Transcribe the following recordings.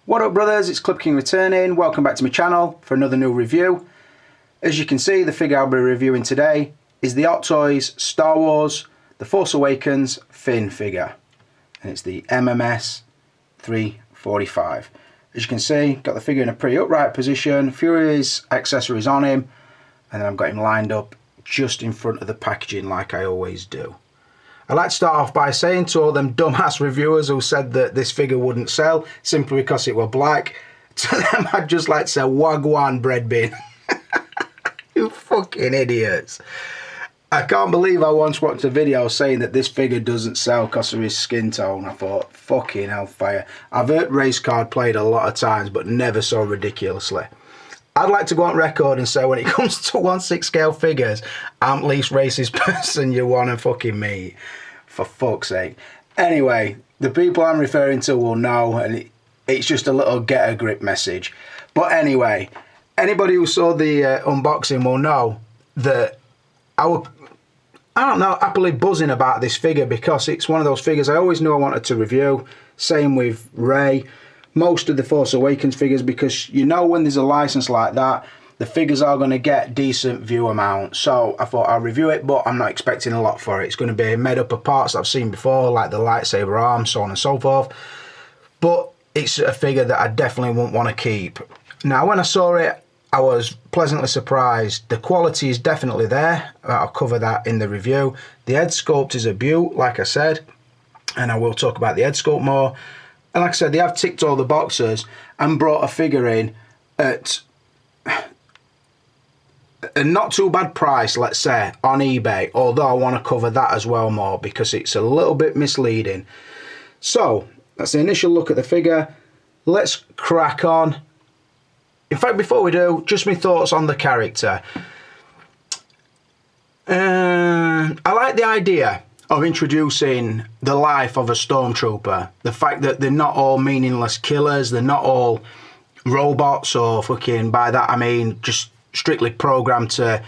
What up brothers, it's Clip King returning. Welcome back to my channel for another new review. As you can see, the figure I'll be reviewing today is the Hot Toys Star Wars The Force Awakens Finn figure. And it's the MMS 345. As you can see, got the figure in a pretty upright position, a few of his accessories on him, and then I've got him lined up just in front of the packaging like I always do. I'd like to start off by saying to all them dumbass reviewers who said that this figure wouldn't sell simply because it were black, to them I'd just like to say wagwan bread bin. You fucking idiots. I can't believe I once watched a video saying that this figure doesn't sell because of his skin tone. I thought, fucking hellfire. I've heard race card played a lot of times, but never so ridiculously. I'd like to go on record and say when it comes to 1/6 scale figures, I'm the least racist person you want to fucking meet. For fuck's sake. Anyway, the people I'm referring to will know, and it's just a little get a grip message. But anyway, anybody who saw the unboxing will know that I don't know, happily buzzing about this figure because it's one of those figures I always knew I wanted to review. Same with Rey. Most of the Force Awakens figures, because you know when there's a license like that, the figures are going to get decent view amount. So I thought I'll review it, but I'm not expecting a lot for it. It's going to be made up of parts that I've seen before, like the lightsaber arm, so on and so forth. But it's a figure that I definitely won't want to keep. Now, when I saw it, I was pleasantly surprised. The quality is definitely there. I'll cover that in the review. The head sculpt is a beaut, like I said, and I will talk about the head sculpt more. And like I said, they have ticked all the boxes and brought a figure in at a not too bad price, let's say, on eBay. Although I want to cover that as well more because it's a little bit misleading. So, that's the initial look at the figure. Let's crack on. In fact, before we do, just my thoughts on the character. I like the idea of introducing the life of a stormtrooper. The fact that they're not all meaningless killers, they're not all robots, or fucking, by that I mean just strictly programmed to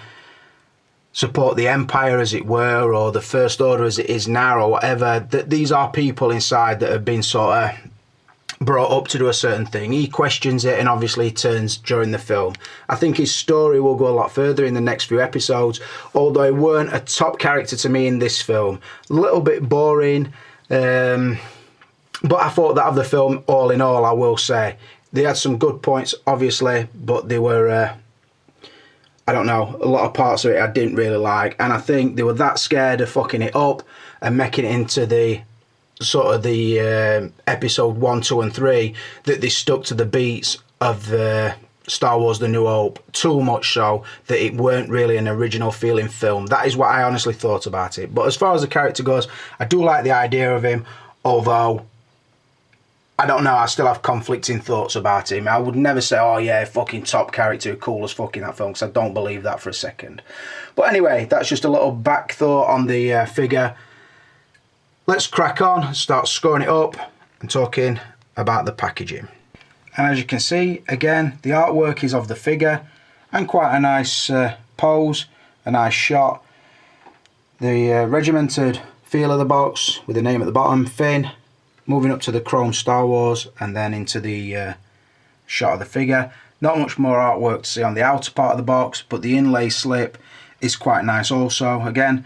support the Empire, as it were, or the First Order as it is now, or whatever. That these are people inside that have been sort of brought up to do a certain thing. He questions it and obviously turns during the film. I think his story will go a lot further in the next few episodes, although he weren't a top character to me in this film. A little bit boring, but I thought that of the film, all in all, I will say. They had some good points, obviously, but they were, I don't know, a lot of parts of it I didn't really like, and I think they were that scared of fucking it up and making it into the sort of the episode 1, 2 and 3 that they stuck to the beats of Star Wars The New Hope too much, so that it weren't really an original feeling film. That is what I honestly thought about it. But as far as the character goes, I do like the idea of him, although I don't know, I still have conflicting thoughts about him. I would never say, oh yeah, fucking top character, cool as fuck in that film, because I don't believe that for a second. But anyway, that's just a little back thought on the figure. Let's crack on, start scoring it up and talking about the packaging. And as you can see, again, the artwork is of the figure and quite a nice pose, a nice shot. The regimented feel of the box with the name at the bottom, Finn, moving up to the chrome Star Wars and then into the shot of the figure. Not much more artwork to see on the outer part of the box, but the inlay slip is quite nice also. Again,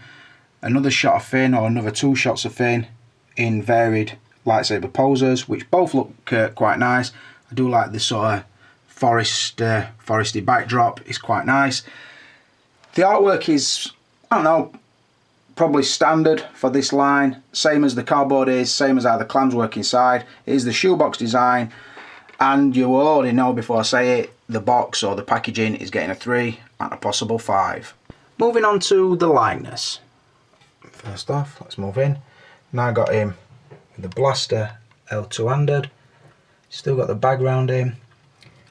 another shot of Finn, or another 2 shots of Finn in varied lightsaber poses, which both look quite nice. I do like this sort of foresty backdrop, it's quite nice. The artwork is, I don't know, probably standard for this line, same as the cardboard is, same as how the clams work inside. It is the shoebox design, and you will already know before I say it, the box or the packaging is getting a 3 and a possible 5. Moving on to the likeness. First off, let's move in. Now I got him with the blaster L2-handed. Still got the bag round him.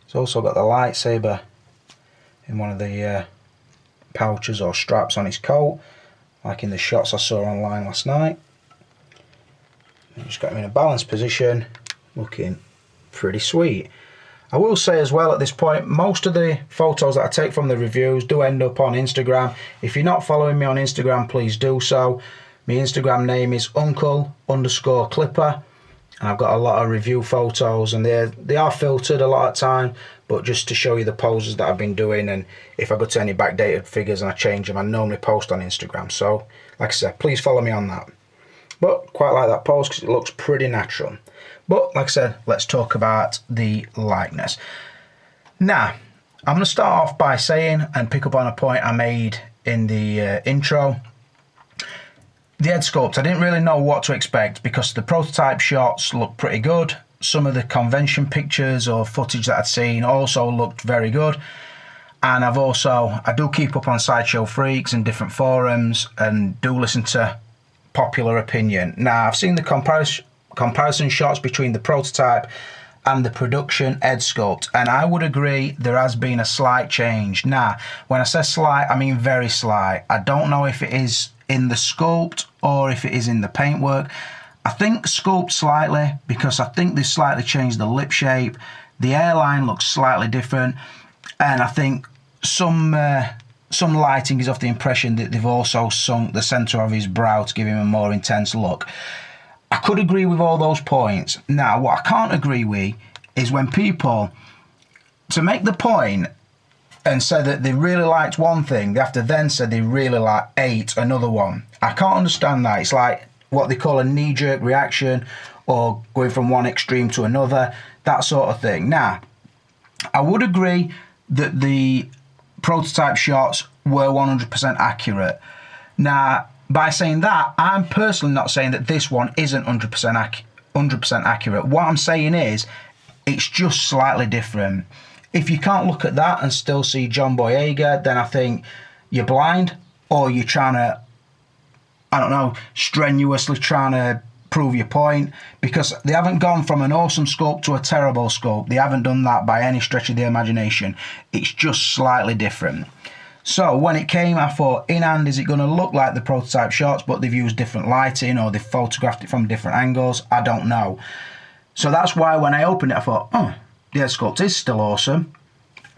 He's also got the lightsaber in one of the pouches or straps on his coat, like in the shots I saw online last night. Just got him in a balanced position, looking pretty sweet. I will say as well at this point, most of the photos that I take from the reviews do end up on Instagram. If you're not following me on Instagram, please do so. My Instagram name is uncle_clipper. And I've got a lot of review photos, and they are filtered a lot of time, but just to show you the poses that I've been doing, and if I go to any backdated figures and I change them, I normally post on Instagram. So, like I said, please follow me on that. But quite like that pose because it looks pretty natural. But like I said, let's talk about the likeness. Now, I'm going to start off by saying and pick up on a point I made in the intro. The head sculpt, I didn't really know what to expect because the prototype shots looked pretty good. Some of the convention pictures or footage that I'd seen also looked very good. And I do keep up on Sideshow Freaks and different forums and do listen to popular opinion. Now, I've seen the comparison shots between the prototype and the production head sculpt, and I would agree there has been a slight change. Now, when I say slight, I mean very slight. I don't know if it is in the sculpt or if it is in the paintwork. I think sculpt slightly, because I think they slightly changed the lip shape. The hairline looks slightly different, and I think some lighting is off the impression that they've also sunk the centre of his brow to give him a more intense look. I could agree with all those points. Now, what I can't agree with is when people, to make the point and say that they really liked one thing, they have to then say they really hate another one. I can't understand that. It's like what they call a knee-jerk reaction, or going from one extreme to another, that sort of thing. Now, I would agree that the prototype shots were 100% accurate. Now, by saying that, I'm personally not saying that this one isn't 100% accurate. What I'm saying is, it's just slightly different. If you can't look at that and still see John Boyega, then I think you're blind, or you're trying to, I don't know, strenuously trying to prove your point, because they haven't gone from an awesome sculpt to a terrible sculpt. They haven't done that by any stretch of the imagination. It's just slightly different. So when it came, I thought, in hand, is it going to look like the prototype shots, but they've used different lighting, or they've photographed it from different angles? I don't know. So that's why when I opened it, I thought, oh, the head sculpt is still awesome.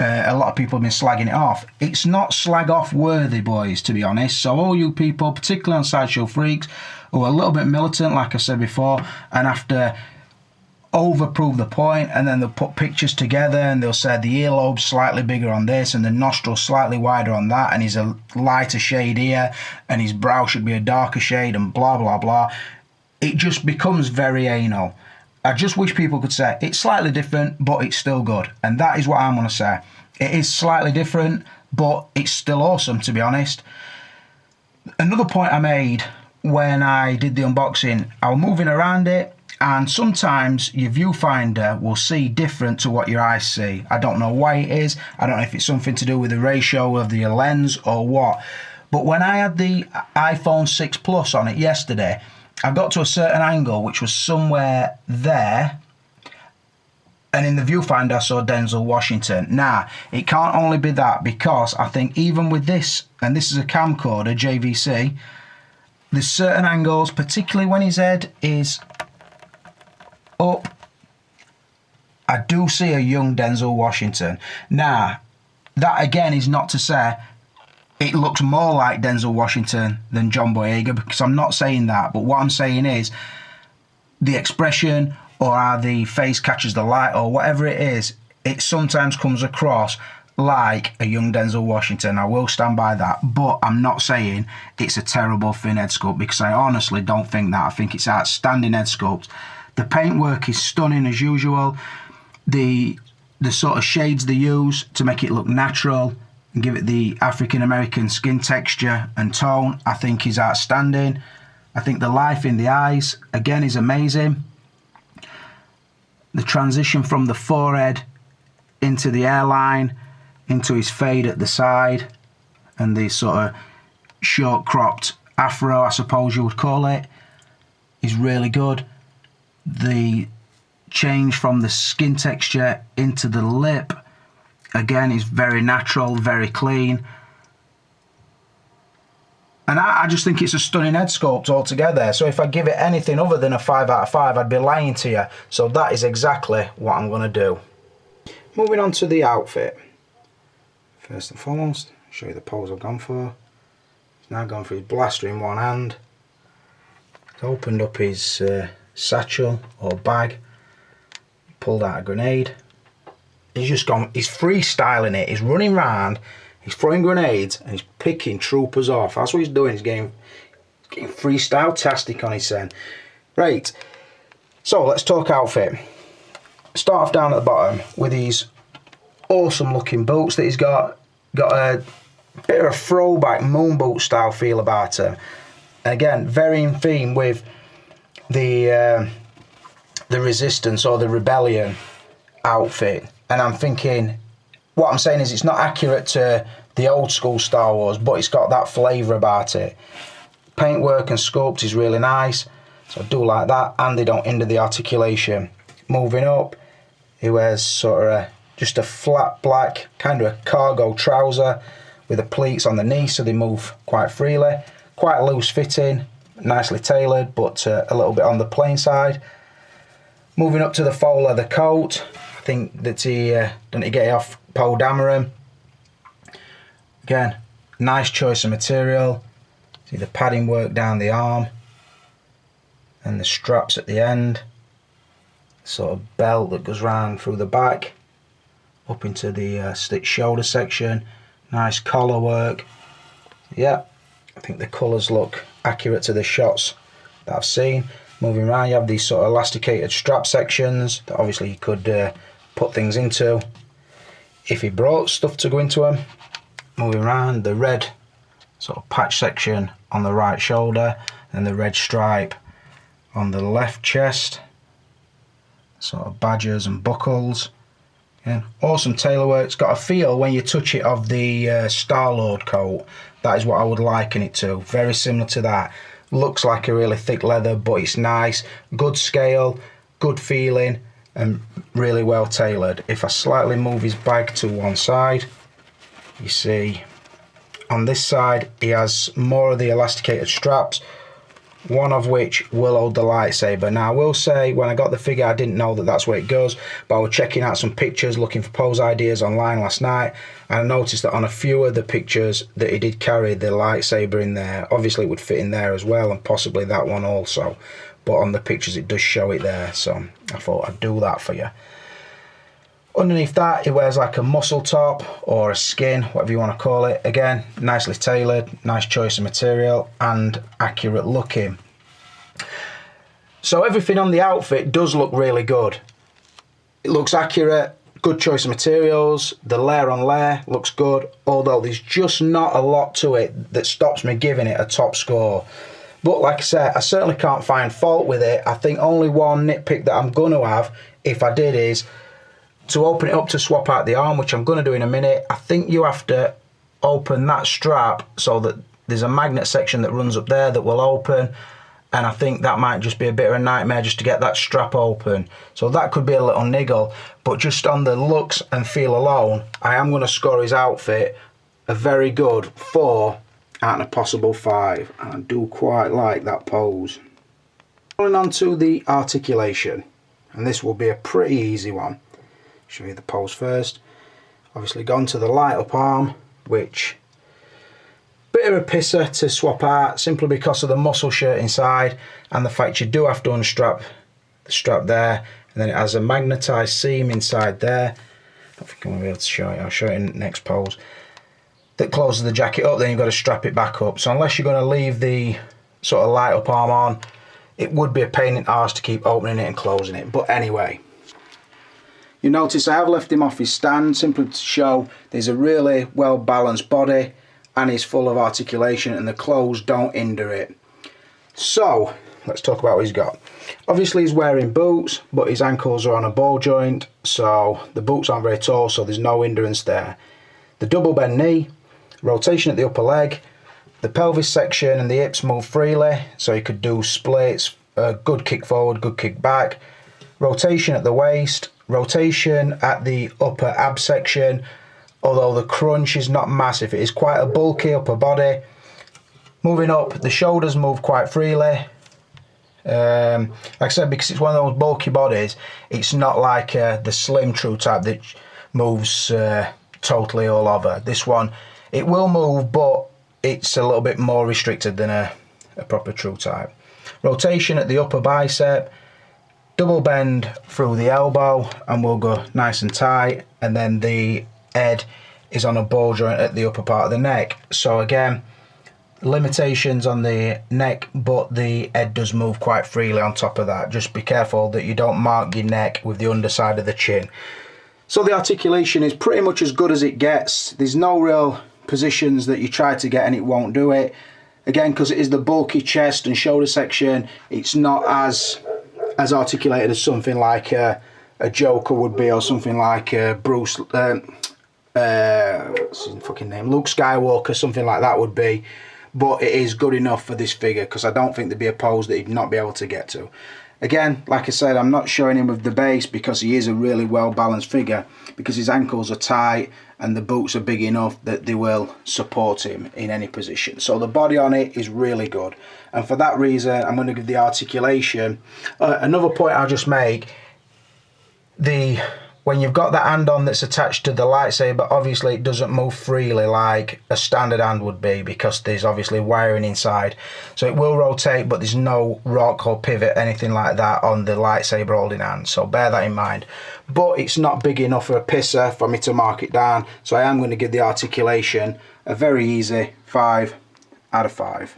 A lot of people have been slagging it off. It's not slag off worthy, boys, to be honest. So all you people, particularly on Sideshow Freaks, who are a little bit militant, like I said before, and after overprove the point, and then they'll put pictures together and they'll say the earlobe's slightly bigger on this and the nostrils slightly wider on that, and he's a lighter shade here and his brow should be a darker shade, and blah blah blah. It just becomes very anal. I just wish people could say it's slightly different but it's still good, and that is what I'm going to say. It is slightly different but it's still awesome, to be honest. Another point I made when I did the unboxing, I was moving around it, and sometimes your viewfinder will see different to what your eyes see. I don't know why it is. I don't know if it's something to do with the ratio of the lens or what. But when I had the iPhone 6 Plus on it yesterday, I got to a certain angle which was somewhere there, and in the viewfinder I saw Denzel Washington. Now, it can't only be that, because I think even with this, and this is a camcorder, JVC, there's certain angles, particularly when his head is up, I do see a young Denzel Washington. Now, that again is not to say it looks more like Denzel Washington than John Boyega, because I'm not saying that, but what I'm saying is the expression, or how the face catches the light, or whatever it is, it sometimes comes across like a young Denzel Washington. I will stand by that, but I'm not saying it's a terrible thin head sculpt, because I honestly don't think that. I think it's outstanding head sculpt. The paintwork is stunning as usual. The sort of shades they use to make it look natural and give it the African American skin texture and tone, I think is outstanding. I think the life in the eyes, again, is amazing. The transition from the forehead into the hairline, into his fade at the side, and the sort of short cropped afro, I suppose you would call it, is really good. The change from the skin texture into the lip, again, is very natural, very clean. And I just think it's a stunning head sculpt altogether. So if I give it anything other than a 5 out of 5, I'd be lying to you. So that is exactly what I'm going to do. Moving on to the outfit. First and foremost, I'll show you the pose I've gone for. He's now gone for his blaster in one hand. He's opened up his satchel or bag. Pulled out a grenade. He's just gone, he's freestyling it, he's running around, he's throwing grenades and he's picking troopers off. That's what he's doing, he's getting freestyle-tastic on his end. Right, so let's talk outfit. Start off down at the bottom with these awesome looking boots that he's got. Got a bit of a throwback moon boot style feel about him. Again, very in theme with the resistance or the rebellion outfit. And I'm thinking, what I'm saying is it's not accurate to the old school Star Wars, but it's got that flavour about it. Paintwork and sculpt is really nice, so I do like that, and they don't hinder the articulation. Moving up, he wears sort of just a flat black, kind of a cargo trouser with the pleats on the knee, so they move quite freely. Quite loose fitting, nicely tailored, but a little bit on the plain side. Moving up to the faux leather coat, I think that didn't he get it off Poe Dameron. Again, nice choice of material. See the padding work down the arm and the straps at the end. Sort of belt that goes round through the back up into the stick shoulder section. Nice collar work. Yeah, I think the colours look accurate to the shots that I've seen. Moving around, you have these sort of elasticated strap sections that obviously you could put things into if he brought stuff to go into them. Moving around, the red sort of patch section on the right shoulder and the red stripe on the left chest. Sort of badges and buckles. Yeah, awesome tailor work. It's got a feel when you touch it of the Star-Lord coat. That is what I would liken it to. Very similar to that. Looks like a really thick leather, but it's nice. Good scale, good feeling, and really well tailored. If I slightly move his bag to one side, you see on this side he has more of the elasticated straps, one of which will hold the lightsaber. Now I will say, when I got the figure I didn't know that that's where it goes, but I was checking out some pictures, looking for pose ideas online last night, and I noticed that on a few of the pictures that he did carry the lightsaber in there. Obviously it would fit in there as well, and possibly that one also, but on the pictures it does show it there, so I thought I'd do that for you. Underneath that he wears like a muscle top or a skin, whatever you want to call it. Again, nicely tailored, nice choice of material and accurate looking. So everything on the outfit does look really good. It looks accurate, good choice of materials, the layer on layer looks good, although there's just not a lot to it that stops me giving it a top score. But like I said, I certainly can't find fault with it. I think only one nitpick that I'm going to have, if I did, is to open it up to swap out the arm, which I'm going to do in a minute. I think you have to open that strap so that there's a magnet section that runs up there that will open, and I think that might just be a bit of a nightmare just to get that strap open. So that could be a little niggle, but just on the looks and feel alone, I am going to score his outfit a very good 4 out of a possible 5, and I do quite like that pose. Going on to the articulation, and this will be a pretty easy one. Show you the pose first. Obviously gone to the light up arm, which bit of a pisser to swap out simply because of the muscle shirt inside and the fact you do have to unstrap the strap there, and then it has a magnetized seam inside there. I don't think I'm going to be able to show it. I'll show it in the next pose. That closes the jacket up, then you've got to strap it back up. So unless you're going to leave the sort of light up arm on, it would be a pain in the arse to keep opening it and closing it. But anyway, you notice I have left him off his stand simply to show there's a really well balanced body and he's full of articulation and the clothes don't hinder it. So let's talk about what he's got. Obviously he's wearing boots, but his ankles are on a ball joint, so the boots aren't very tall, so there's no hindrance there. The double bend knee, rotation at the upper leg, the pelvis section and the hips move freely, so you could do splits, good kick forward, good kick back, rotation at the waist, rotation at the upper ab section, although the crunch is not massive. It is quite a bulky upper body. Moving up, the shoulders move quite freely. Like I said, because it's one of those bulky bodies, it's not like the slim true type that moves totally all over. This one, it will move, but it's a little bit more restricted than a proper true type. Rotation at the upper bicep, double bend through the elbow and we'll go nice and tight, and then the head is on a ball joint at the upper part of the neck. So again, limitations on the neck, but the head does move quite freely on top of that. Just be careful that you don't mark your neck with the underside of the chin. So the articulation is pretty much as good as it gets. There's no real positions that you try to get and it won't do it. Again, because it is the bulky chest and shoulder section, it's not as articulated as something like a Joker would be, or something like Bruce, what's his fucking name, Luke Skywalker, something like that would be. But it is good enough for this figure, because I don't think there'd be a pose that he'd not be able to get to. Again, like I said, I'm not showing him with the base because he is a really well balanced figure, because his ankles are tight and the boots are big enough that they will support him in any position. So the body on it is really good, and for that reason I'm going to give the articulation. Another point I'll just make, when you've got that hand on that's attached to the lightsaber, obviously it doesn't move freely like a standard hand would be, because there's obviously wiring inside. So it will rotate, but there's no rock or pivot, anything like that on the lightsaber holding hand. So bear that in mind. But it's not big enough for a pisser for me to mark it down. So I am going to give the articulation a very easy 5 out of 5.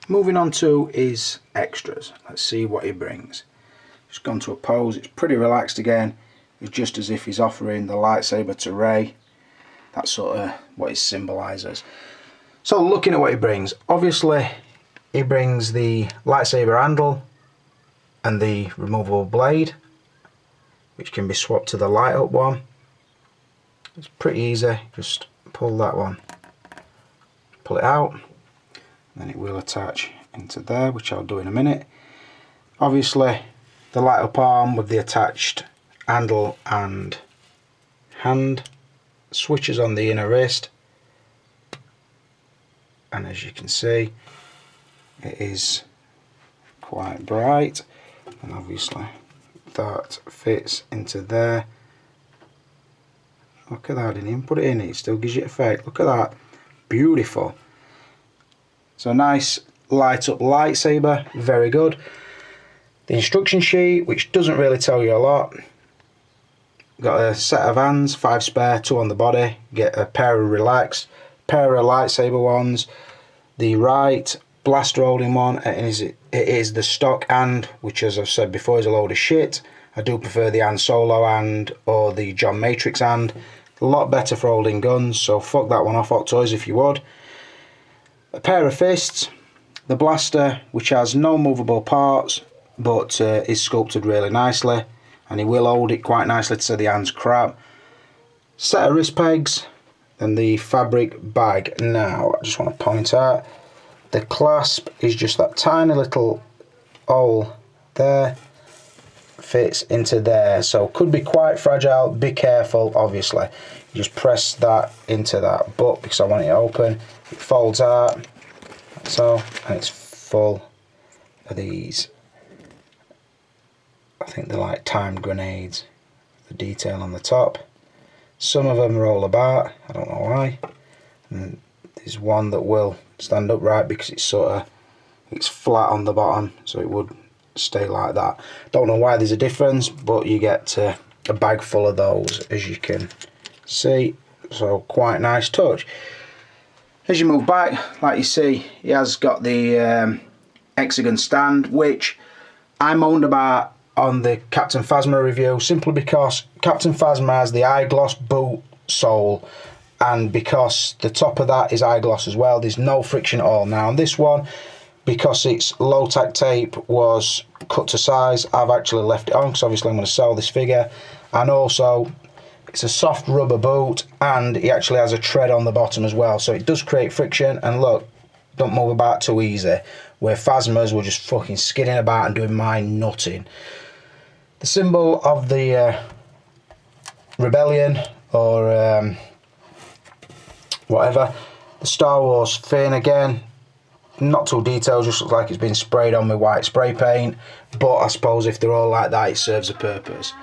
Moving on to his extras. Let's see what he brings. Just gone to a pose. It's pretty relaxed again. It's just as if he's offering the lightsaber to Rey. That's sort of what it symbolises. So looking at what he brings, obviously he brings the lightsaber handle and the removable blade, which can be swapped to the light up one. It's pretty easy, just pull that one, pull it out, and then it will attach into there, which I'll do in a minute. Obviously the light up arm with the attached handle and hand, switches on the inner wrist, and as you can see it is quite bright, and obviously that fits into there. Look at that, I didn't even put it in, it still gives you effect. Look at that, beautiful. So nice light up lightsaber, very good. The instruction sheet, which doesn't really tell you a lot. Got a set of hands, 5 spare, 2 on the body. Get a pair of relaxed, pair of lightsaber ones. The right blaster holding one, it is the stock hand, which as I've said before is a load of shit. I do prefer the Han Solo hand or the John Matrix hand. A lot better for holding guns, so fuck that one off, Hot Toys, if you would. A pair of fists, the blaster, which has no movable parts, but is sculpted really nicely. And he will hold it quite nicely to say the hand's crap. Set of wrist pegs and the fabric bag. Now I just want to point out the clasp is just that tiny little hole there, fits into there, so could be quite fragile. Be careful, obviously. You just press that into that, but because I want it open, it folds out like so, and it's full of these, I think they're like timed grenades. The detail on the top. Some of them roll about, I don't know why. And there's one that will stand upright because it's flat on the bottom, so it would stay like that. Don't know why there's a difference, but you get a bag full of those, as you can see. So quite nice touch. As you move back, like you see, he has got the hexagon stand, which I moaned about on the Captain Phasma review, simply because Captain Phasma has the eye gloss boot sole, and because the top of that is eye gloss as well, there's no friction at all. Now on this one, because its low tack tape was cut to size, I've actually left it on because obviously I'm going to sell this figure, and also it's a soft rubber boot and it actually has a tread on the bottom as well, so it does create friction. And look, don't move about too easy, where Phasmas were just fucking skidding about and doing my nutting. The symbol of the rebellion, or whatever, the Star Wars fin again, not too detailed, just looks like it's been sprayed on with white spray paint, but I suppose if they're all like that, it serves a purpose.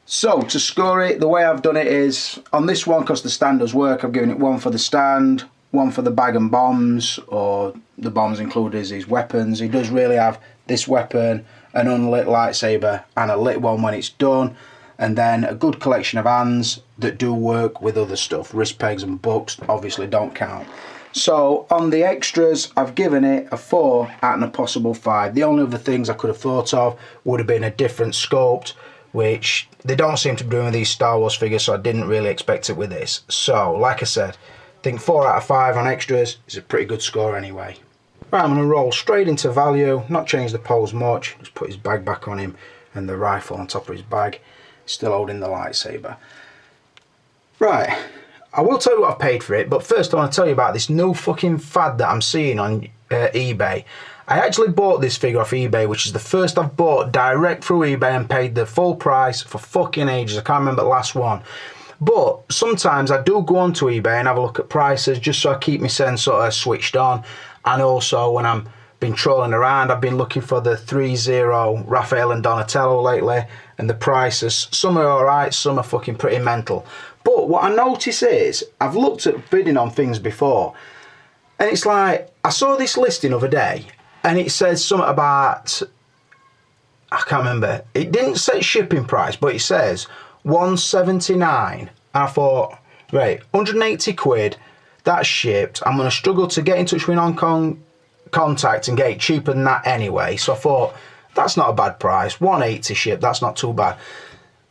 So to score it, the way I've done it is, on this one, because the stand does work, I've given it 1 for the stand, 1 for the bag and bombs, or the bombs included as his weapons. He does really have this weapon an unlit lightsaber and a lit one when it's done, and then a good collection of hands that do work with other stuff. Wrist pegs and books obviously don't count. So on the extras, I've given it a 4 out of a possible 5. The only other things I could have thought of would have been a different sculpt, which they don't seem to be doing with these Star Wars figures, so I didn't really expect it with this. So like I said, I think 4 out of 5 on extras is a pretty good score anyway. Right, I'm going to roll straight into value, not change the pose much, just put his bag back on him and the rifle on top of his bag, still holding the lightsaber. Right, I will tell you what I paid for it, but first I want to tell you about this new fucking fad that I'm seeing on eBay. I actually bought this figure off eBay, which is the first I've bought direct through eBay and paid the full price for fucking ages. I can't remember the last one. But sometimes I do go onto eBay and have a look at prices just so I keep my sense sort of switched on. And also when I'm been trolling around, I've been looking for the 3-0 Raphael and Donatello lately, and the prices, some are alright, some are fucking pretty mental. But what I notice is, I've looked at bidding on things before, and it's like, I saw this listing the other day, and it says something about, I can't remember, it didn't say shipping price, but it says $179, and I thought, right, 180 quid, that's shipped, I'm going to struggle to get in touch with Hong Kong contact and get it cheaper than that anyway, so I thought that's not a bad price, 180 ship, that's not too bad.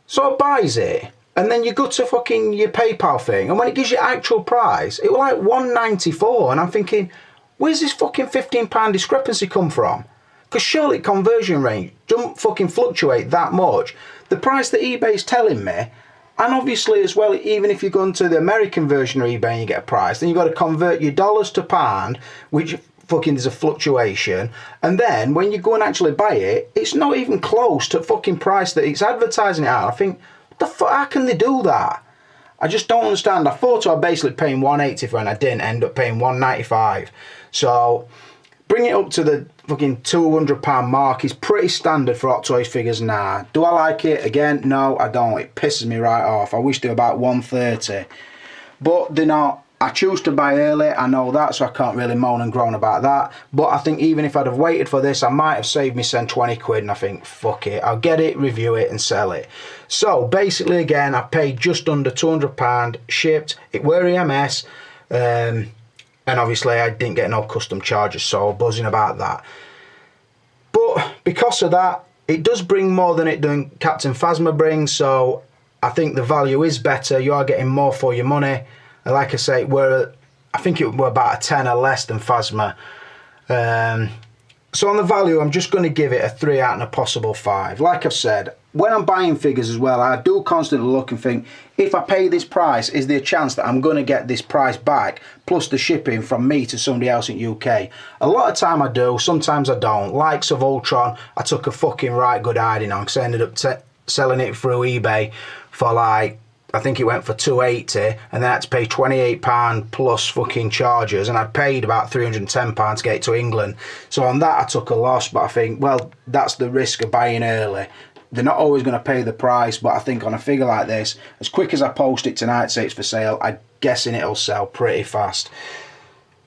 So I buys it, and then you go to fucking your PayPal thing, and when it gives you actual price, it was like 194, and I'm thinking, where's this fucking £15 discrepancy come from? Because surely conversion rate don't fucking fluctuate that much. The price that eBay's telling me, and obviously as well, even if you go into the American version of eBay and you get a price, then you've got to convert your dollars to pound, which fucking there's a fluctuation, and then when you go and actually buy it, it's not even close to fucking price that it's advertising it at. I think, what the fuck, how can they do that? I just don't understand. I thought I was basically paying 180 for it, and I didn't end up paying 195. So bring it up to the fucking £200 mark is pretty standard for Hot Toys figures now. Do I like it? Again, no, I don't. It pisses me right off. I wish they were about 130, but they're not. I choose to buy early, I know that, so I can't really moan and groan about that. But I think even if I'd have waited for this, I might have saved me some 20 quid, and I think, fuck it, I'll get it, review it and sell it. So basically again, I paid just under £200 shipped. It were EMS, and obviously I didn't get no custom charges, so I'm buzzing about that. But because of that, it does bring more than Captain Phasma brings, so I think the value is better. You are getting more for your money. And like I say, I think it were about a 10 or less than Phasma. So on the value, I'm just going to give it a 3 out of a possible 5. Like I've said, when I'm buying figures as well, I do constantly look and think, if I pay this price, is there a chance that I'm going to get this price back, plus the shipping from me to somebody else in UK? A lot of time I do, sometimes I don't. Likes of Ultron, I took a fucking right good hiding on, because I ended up selling it through eBay for like, I think it went for $280, and then I had to pay £28 plus fucking charges, and I paid about £310 to get it to England. So on that I took a loss, but I think, well, that's the risk of buying early. They're not always going to pay the price, but I think on a figure like this, as quick as I post it tonight, say it's for sale, I'm guessing it'll sell pretty fast.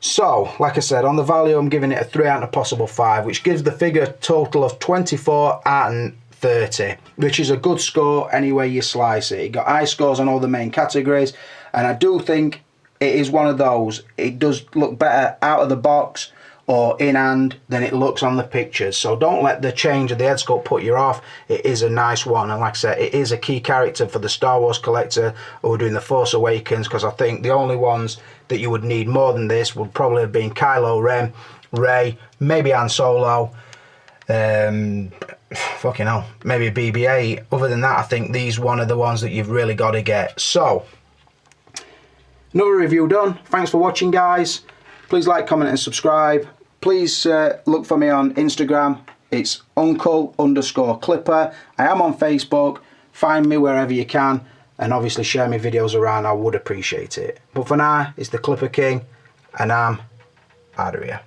So, like I said, on the value, I'm giving it a 3 out of a possible 5, which gives the figure a total of 24 out of 30, which is a good score any way you slice it. It got high scores on all the main categories, and I do think it is one of those. It does look better out of the box or in hand than it looks on the pictures, so don't let the change of the head sculpt put you off. It is a nice one, and like I said, it is a key character for the Star Wars collector who are doing the Force Awakens, because I think the only ones that you would need more than this would probably have been Kylo Ren, Rey, maybe Han Solo, fucking hell, maybe BB-8. Other than that, I think these one of the ones that you've really got to get. So, another review done. Thanks for watching, guys. Please like, comment and subscribe. Please look for me on Instagram. It's uncle_clipper. I am on Facebook. Find me wherever you can, and obviously share my videos around. I would appreciate it. But for now, it's the Clipper King, and I'm out of here.